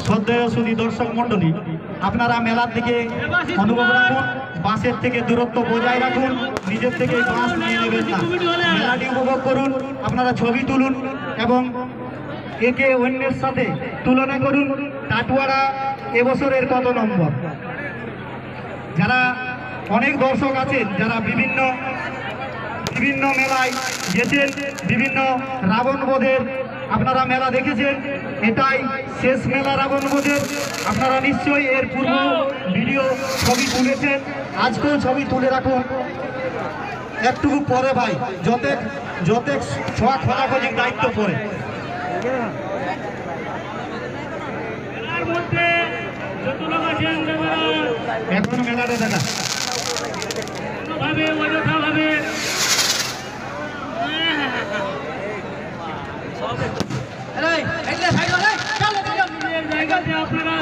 শ্রদ্ধেয় সুধী দর্শক মন্ডলী, আপনারা মেলার দিকে অনুভব রাখুন, বাসের থেকে দূরত্ব বজায় রাখুন, নিজের থেকে বাস নিয়ে নেবেন না। মেলাটি উপভোগ করুন, আপনারা ছবি তুলুন এবং একে অন্যের সাথে তুলনা করুন। টাটুয়ারা এবছরের কত নম্বর। যারা অনেক দর্শক আছেন যারা বিভিন্ন মেলায় গেছেন, বিভিন্ন রাবণ বধের আপনারা মেলা দেখেছেন, এটাই শেষ মেলা রাবণ বধের। আপনারা নিশ্চয়ই এর পূর্ব ভিডিও ছবি তুলেছেন, আজকেও ছবি তুলে রাখুন। একটুকু পরে ভাই যত ছোঁয়া খোঁজাখোঁজির দায়িত্ব পড়ে। এখন মেলাটা দেখা আপনারা